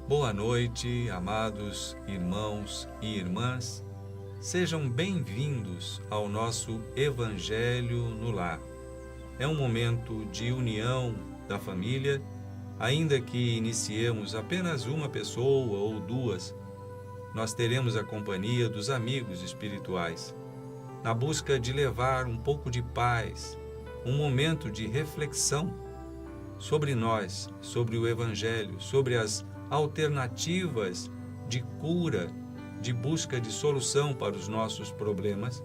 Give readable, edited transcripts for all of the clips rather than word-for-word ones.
Boa noite, amados irmãos e irmãs. Sejam bem-vindos ao nosso Evangelho no Lar. É um momento de união da família, ainda que iniciemos apenas uma pessoa ou duas, nós teremos a companhia dos amigos espirituais, na busca de levar um pouco de paz, um momento de reflexão sobre nós, sobre o Evangelho, sobre as alternativas de cura, de busca de solução para os nossos problemas,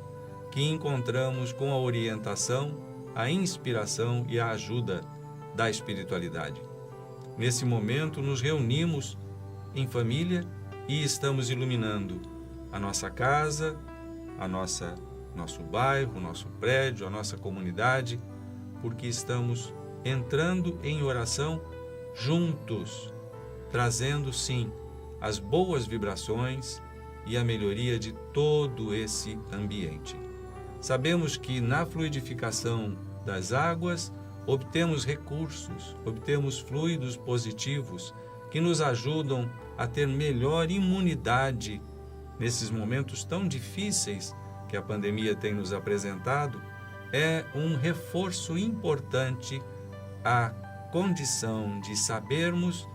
que encontramos com a orientação, a inspiração e a ajuda da espiritualidade. Nesse momento, nos reunimos em família e estamos iluminando a nossa casa, nosso bairro, nosso prédio, a nossa comunidade, porque estamos entrando em oração juntos, trazendo sim as boas vibrações e a melhoria de todo esse ambiente. Sabemos que na fluidificação das águas obtemos recursos, obtemos fluidos positivos que nos ajudam a ter melhor imunidade nesses momentos tão difíceis que a pandemia tem nos apresentado. É um reforço importante a condição de sabermos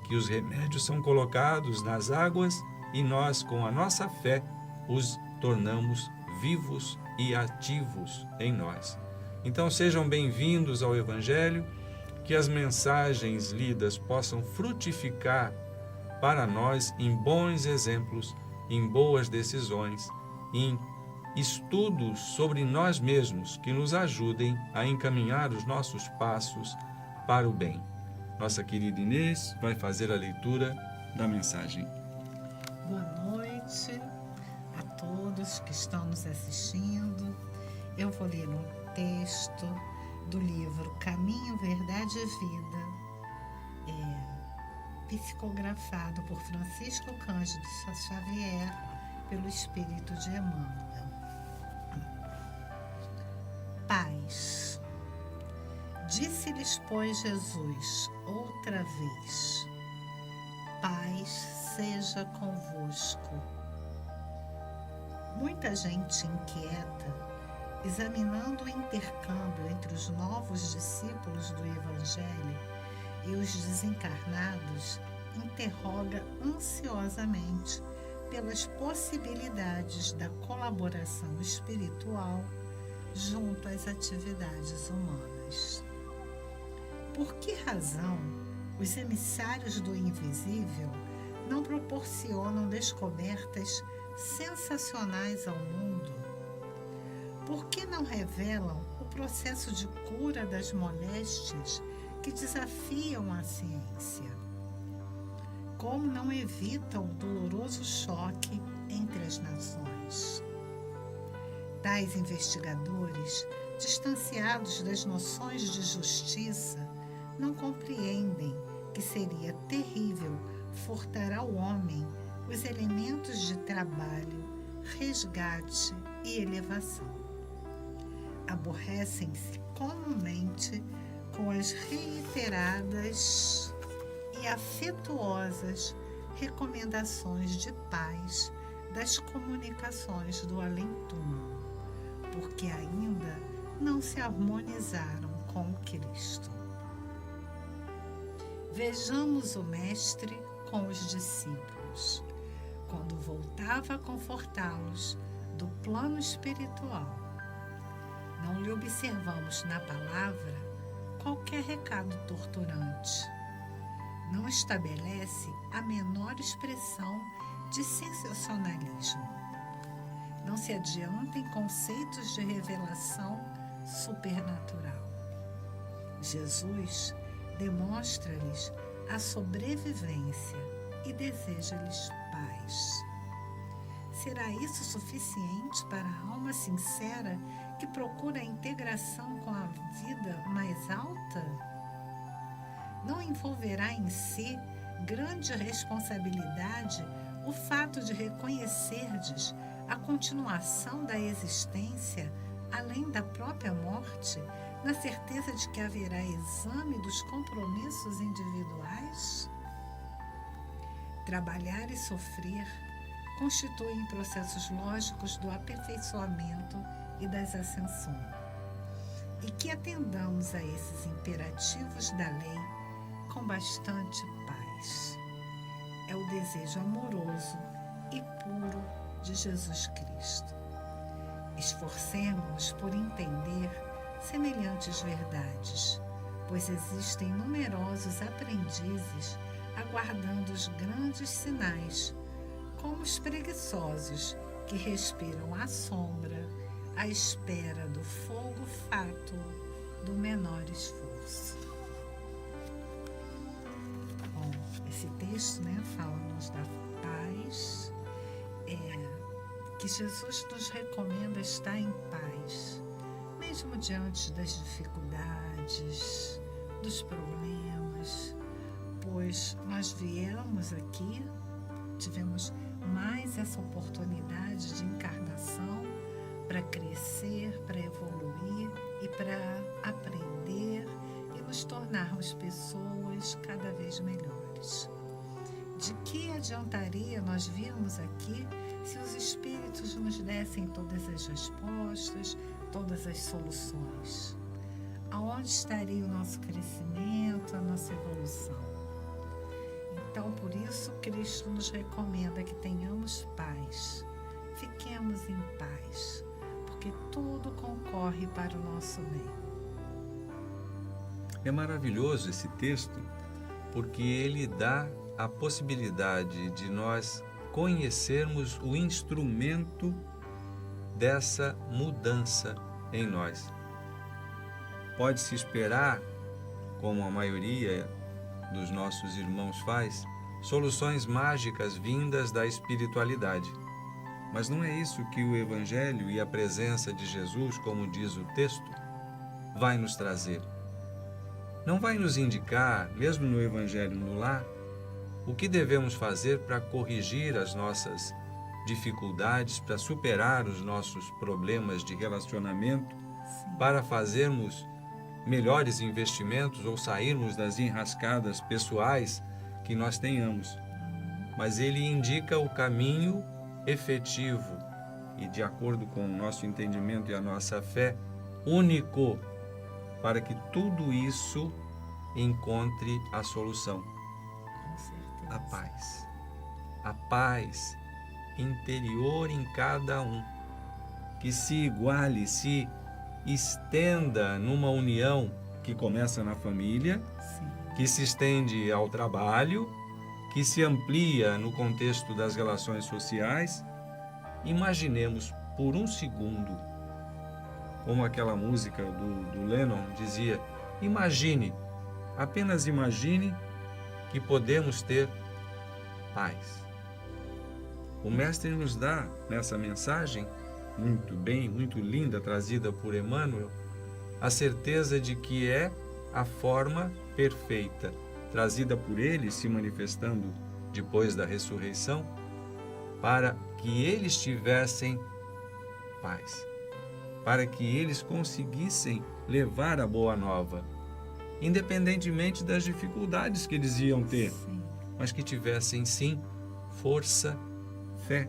que os remédios são colocados nas águas e nós, com a nossa fé, os tornamos vivos e ativos em nós. Então sejam bem-vindos ao Evangelho, que as mensagens lidas possam frutificar para nós em bons exemplos, em boas decisões, em estudos sobre nós mesmos que nos ajudem a encaminhar os nossos passos para o bem. Nossa querida Inês vai fazer a leitura da mensagem. Boa noite a todos que estão nos assistindo. Eu vou ler um texto do livro Caminho, Verdade e Vida, psicografado por Francisco Cândido Xavier, pelo Espírito de Emmanuel. Paz. Disse-lhes, pois, Jesus outra vez: paz seja convosco. Muita gente inquieta, examinando o intercâmbio entre os novos discípulos do Evangelho e os desencarnados, interroga ansiosamente pelas possibilidades da colaboração espiritual junto às atividades humanas. Por que razão os emissários do invisível não proporcionam descobertas sensacionais ao mundo? Por que não revelam o processo de cura das moléstias que desafiam a ciência? Como não evitam o doloroso choque entre as nações? Tais investigadores, distanciados das noções de justiça, não compreendem que seria terrível furtar ao homem os elementos de trabalho, resgate e elevação. Aborrecem-se comumente com as reiteradas e afetuosas recomendações de paz das comunicações do além-túmulo, porque ainda não se harmonizaram com o Cristo. Vejamos o Mestre com os discípulos, quando voltava a confortá-los do plano espiritual. Não lhe observamos na palavra qualquer recado torturante. Não estabelece a menor expressão de sensacionalismo. Não se adianta em conceitos de revelação supernatural. Jesus demonstra-lhes a sobrevivência e deseja-lhes paz. Será isso suficiente para a alma sincera que procura a integração com a vida mais alta? Não envolverá em si grande responsabilidade o fato de reconhecerdes a continuação da existência além da própria morte, na certeza de que haverá exame dos compromissos individuais? Trabalhar e sofrer constituem processos lógicos do aperfeiçoamento e das ascensões. E que atendamos a esses imperativos da lei com bastante paz. É o desejo amoroso e puro de Jesus Cristo. Esforcemo-nos por entender semelhantes verdades, pois existem numerosos aprendizes aguardando os grandes sinais, como os preguiçosos que respiram à sombra, à espera do fogo fátuo do menor esforço. Bom, esse texto, fala-nos da paz, que Jesus nos recomenda estar em paz, mesmo diante das dificuldades, dos problemas, pois nós viemos aqui, tivemos mais essa oportunidade de encarnação para crescer, para evoluir e para aprender e nos tornarmos pessoas cada vez melhores. De que adiantaria nós virmos aqui se os espíritos nos dessem todas as respostas, todas as soluções? Aonde estaria o nosso crescimento, a nossa evolução? Então, por isso, Cristo nos recomenda que tenhamos paz. Fiquemos em paz, porque tudo concorre para o nosso bem. É maravilhoso esse texto, porque ele dá a possibilidade de nós conhecermos o instrumento dessa mudança em nós. Pode-se esperar, como a maioria dos nossos irmãos faz, soluções mágicas vindas da espiritualidade. Mas não é isso que o Evangelho e a presença de Jesus, como diz o texto, vai nos trazer. Não vai nos indicar, mesmo no Evangelho no lar, o que devemos fazer para corrigir as nossas dificuldades, para superar os nossos problemas de relacionamento, para fazermos melhores investimentos ou sairmos das enrascadas pessoais que nós tenhamos. Mas ele indica o caminho efetivo e, de acordo com o nosso entendimento e a nossa fé, único, para que tudo isso encontre a solução. A paz. A paz interior em cada um, que se iguale, se estenda numa união que começa na família, que se estende ao trabalho, que se amplia no contexto das relações sociais. Imaginemos por um segundo, como aquela música do Lennon dizia, imagine, apenas imagine que podemos ter paz. O Mestre nos dá nessa mensagem, muito linda, trazida por Emmanuel, a certeza de que é a forma perfeita, trazida por ele, se manifestando depois da ressurreição, para que eles tivessem paz, para que eles conseguissem levar a boa nova, independentemente das dificuldades que eles iam ter, mas que tivessem sim força, fé,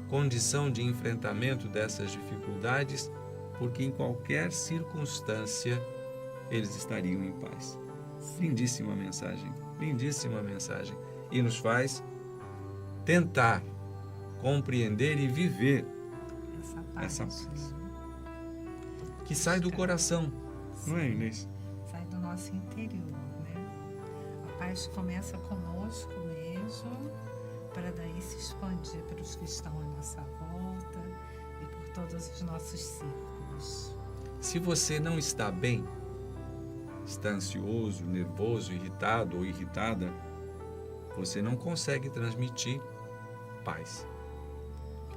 condição de enfrentamento dessas dificuldades, porque em qualquer circunstância eles estariam em paz. Lindíssima mensagem, e nos faz tentar compreender e viver essa paz que sai do coração, não é, Inês? Sai do nosso interior, A paz começa conosco mesmo, para daí se expandir para os que estão à nossa volta e por todos os nossos círculos. Se você não está bem, está ansioso, nervoso, irritado ou irritada, você não consegue transmitir paz.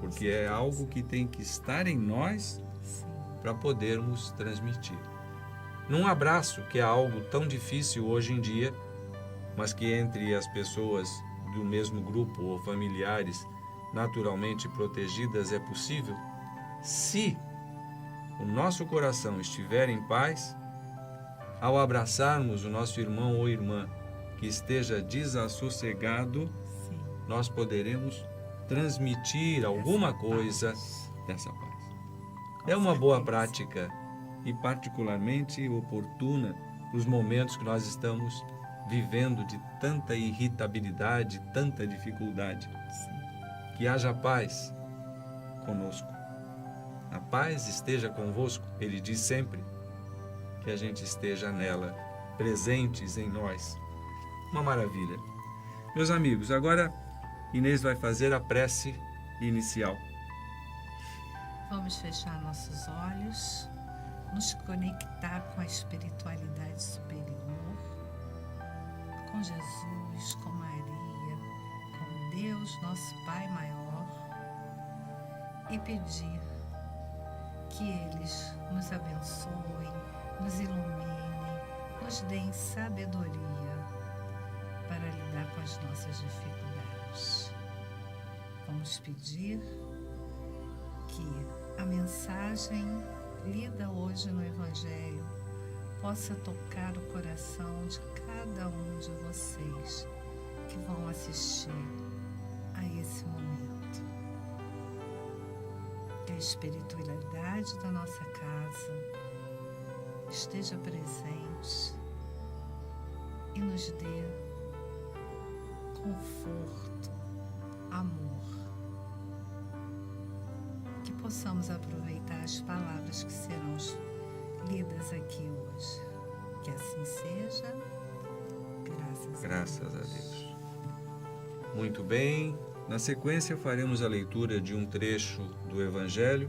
Porque é algo que tem que estar em nós para podermos transmitir. Num abraço, que é algo tão difícil hoje em dia, mas que entre as pessoas do mesmo grupo ou familiares naturalmente protegidas é possível, se o nosso coração estiver em paz, ao abraçarmos o nosso irmão ou irmã que esteja desassossegado, nós poderemos transmitir alguma coisa dessa paz. É uma boa prática e particularmente oportuna nos momentos que nós estamos vivendo de tanta irritabilidade, tanta dificuldade. Que haja paz conosco. A paz esteja convosco, ele diz sempre, que a gente esteja nela, presentes em nós. Uma maravilha. Meus amigos, agora Inês vai fazer a prece inicial. Vamos fechar nossos olhos, nos conectar com a espiritualidade superior, com Jesus, com Maria, com Deus, nosso Pai maior, e pedir que eles nos abençoem, nos iluminem, nos deem sabedoria para lidar com as nossas dificuldades. Vamos pedir que a mensagem lida hoje no Evangelho possa tocar o coração de cada um de vocês que vão assistir a esse momento. Que a espiritualidade da nossa casa esteja presente e nos dê conforto, amor. Que possamos aproveitar as palavras que serão lidas aqui hoje. Que assim seja. Graças a Deus. Muito bem. Na sequência faremos a leitura de um trecho do Evangelho.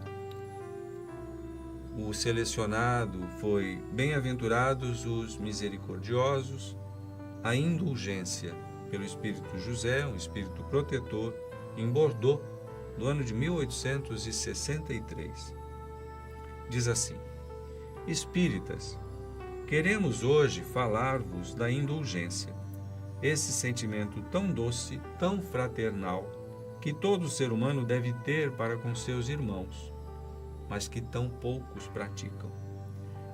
O selecionado foi Bem-aventurados os misericordiosos, a indulgência, pelo Espírito José, um espírito protetor, em Bordeaux, do ano de 1863. Diz assim: Espíritas, queremos hoje falar-vos da indulgência, esse sentimento tão doce, tão fraternal, que todo ser humano deve ter para com seus irmãos, mas que tão poucos praticam.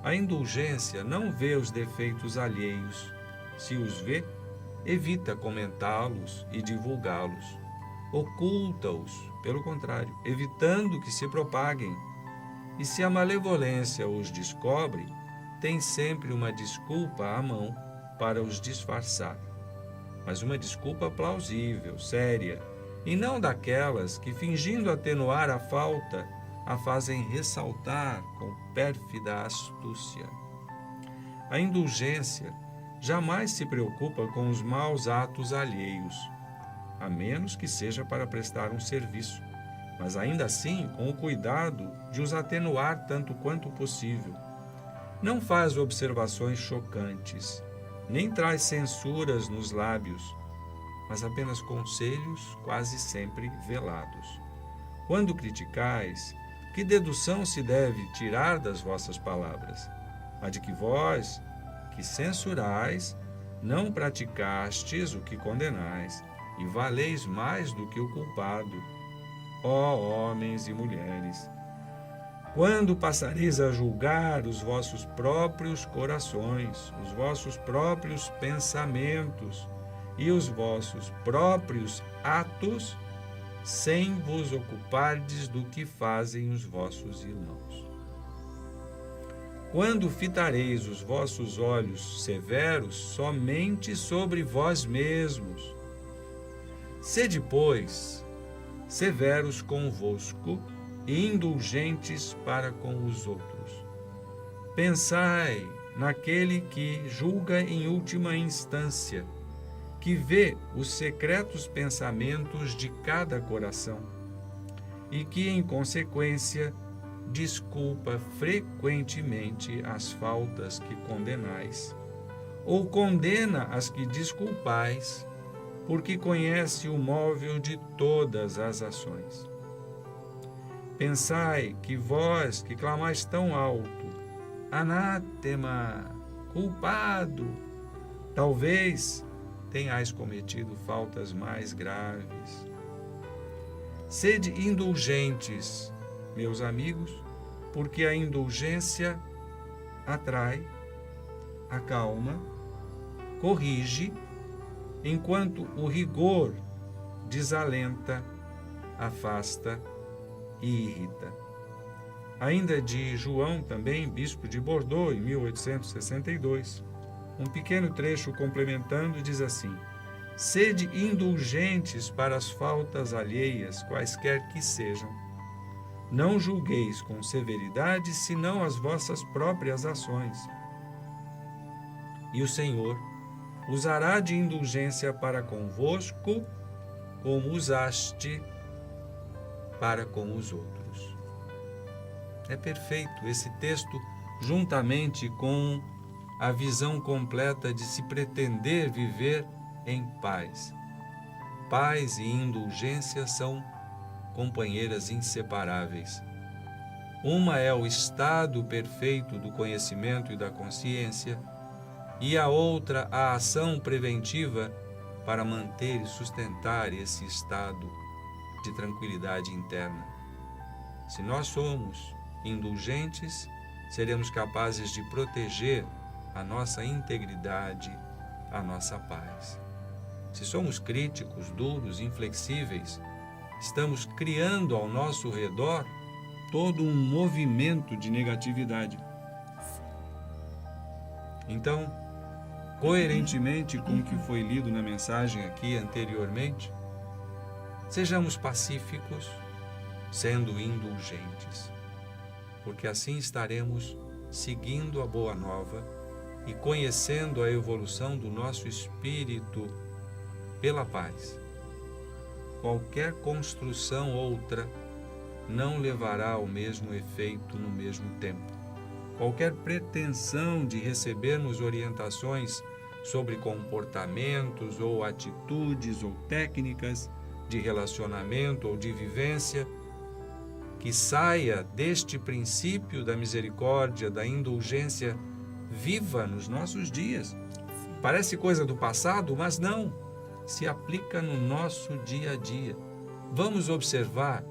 A indulgência não vê os defeitos alheios. Se os vê, evita comentá-los e divulgá-los. Oculta-os, pelo contrário, evitando que se propaguem. E se a malevolência os descobre, tem sempre uma desculpa à mão para os disfarçar. Mas uma desculpa plausível, séria, e não daquelas que, fingindo atenuar a falta, a fazem ressaltar com pérfida astúcia. A indulgência jamais se preocupa com os maus atos alheios, a menos que seja para prestar um serviço, mas ainda assim com o cuidado de os atenuar tanto quanto possível. Não faz observações chocantes, nem traz censuras nos lábios, mas apenas conselhos quase sempre velados. Quando criticais, que dedução se deve tirar das vossas palavras? A de que vós, que censurais, não praticastes o que condenais, e valeis mais do que o culpado. Ó homens e mulheres, quando passareis a julgar os vossos próprios corações, os vossos próprios pensamentos e os vossos próprios atos, sem vos ocupardes do que fazem os vossos irmãos? Quando fitareis os vossos olhos severos somente sobre vós mesmos? Sede, pois, severos convosco e indulgentes para com os outros. Pensai naquele que julga em última instância, que vê os secretos pensamentos de cada coração e que, em consequência, desculpa frequentemente as faltas que condenais, ou condena as que desculpais, porque conhece o móvel de todas as ações. Pensai que vós, que clamais tão alto, anátema, culpado, talvez tenhais cometido faltas mais graves. Sede indulgentes, meus amigos, porque a indulgência atrai, acalma, corrige, enquanto o rigor desalenta, afasta e irrita. Ainda de João, também, bispo de Bordeaux, em 1862, um pequeno trecho complementando diz assim: sede indulgentes para as faltas alheias, quaisquer que sejam. Não julgueis com severidade, senão as vossas próprias ações. E o Senhor usará de indulgência para convosco, como usaste para com os outros. É perfeito esse texto, juntamente com a visão completa de se pretender viver em paz. Paz e indulgência são companheiras inseparáveis. Uma é o estado perfeito do conhecimento e da consciência, e a outra a ação preventiva para manter e sustentar esse estado de tranquilidade interna. Se nós somos indulgentes, seremos capazes de proteger a nossa integridade, a nossa paz. Se somos críticos, duros, inflexíveis, estamos criando ao nosso redor todo um movimento de negatividade. Então, coerentemente com o que foi lido na mensagem aqui anteriormente, sejamos pacíficos, sendo indulgentes, porque assim estaremos seguindo a Boa Nova e conhecendo a evolução do nosso espírito pela paz. Qualquer construção outra não levará ao mesmo efeito no mesmo tempo. Qualquer pretensão de recebermos orientações sobre comportamentos ou atitudes ou técnicas de relacionamento ou de vivência que saia deste princípio da misericórdia, da indulgência viva nos nossos dias. Parece coisa do passado, mas não. Se aplica no nosso dia a dia. Vamos observar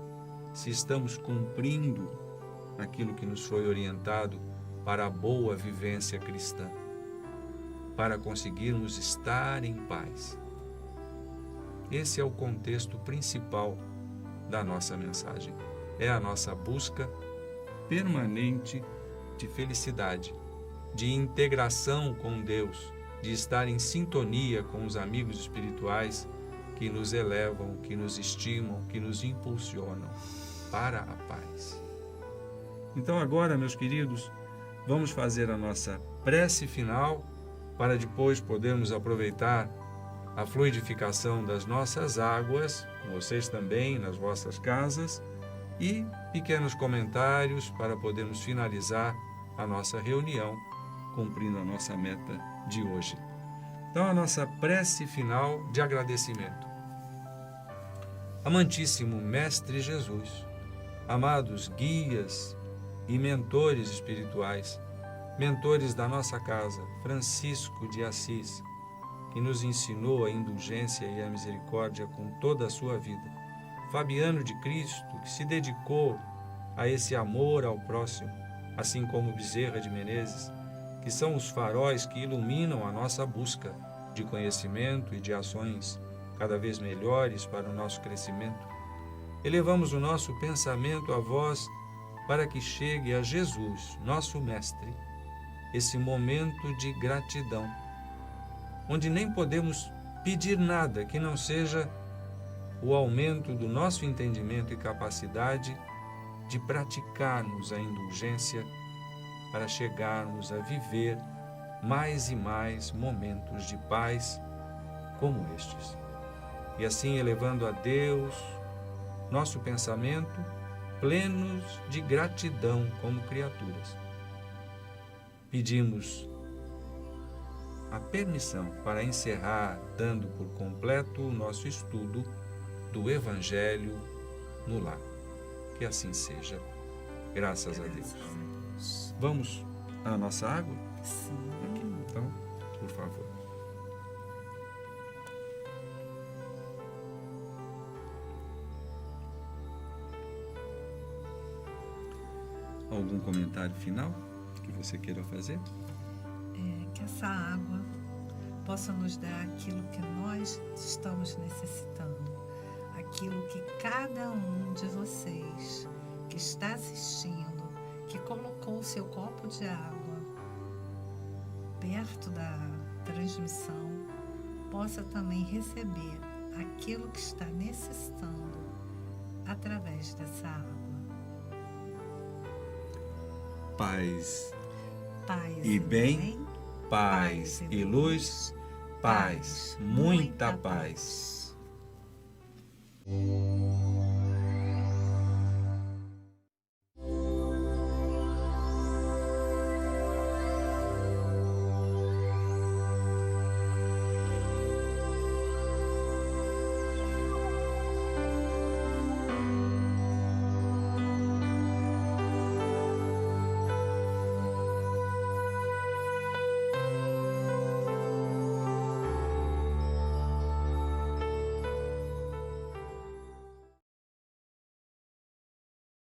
se estamos cumprindo aquilo que nos foi orientado para a boa vivência cristã, para conseguirmos estar em paz. Esse é o contexto principal da nossa mensagem. É a nossa busca permanente de felicidade, de integração com Deus, de estar em sintonia com os amigos espirituais que nos elevam, que nos estimam, que nos impulsionam para a paz. Então agora, meus queridos, vamos fazer a nossa prece final para depois podermos aproveitar a fluidificação das nossas águas, com vocês também nas vossas casas, e pequenos comentários para podermos finalizar a nossa reunião, cumprindo a nossa meta de hoje. Então, a nossa prece final de agradecimento. Amantíssimo Mestre Jesus, amados guias e mentores espirituais, mentores da nossa casa, Francisco de Assis, que nos ensinou a indulgência e a misericórdia com toda a sua vida, Fabiano de Cristo, que se dedicou a esse amor ao próximo, assim como Bezerra de Menezes, que são os faróis que iluminam a nossa busca de conhecimento e de ações cada vez melhores para o nosso crescimento. Elevamos o nosso pensamento a vós para que chegue a Jesus, nosso Mestre, esse momento de gratidão, onde nem podemos pedir nada que não seja o aumento do nosso entendimento e capacidade de praticarmos a indulgência para chegarmos a viver mais e mais momentos de paz como estes. E assim, elevando a Deus nosso pensamento, plenos de gratidão como criaturas, pedimos a permissão para encerrar, dando por completo o nosso estudo do Evangelho no lar. Que assim seja. Graças a Deus. Vamos à nossa água? Sim. Aqui, então, por favor. Algum comentário final que você queira fazer? Que essa água possa nos dar aquilo que nós estamos necessitando. aquilo que cada um de vocês que está assistindo, que colocou o seu copo de água perto da transmissão, possa também receber aquilo que está necessitando através dessa água. Paz Paz e bem, paz e luz, paz, muita paz.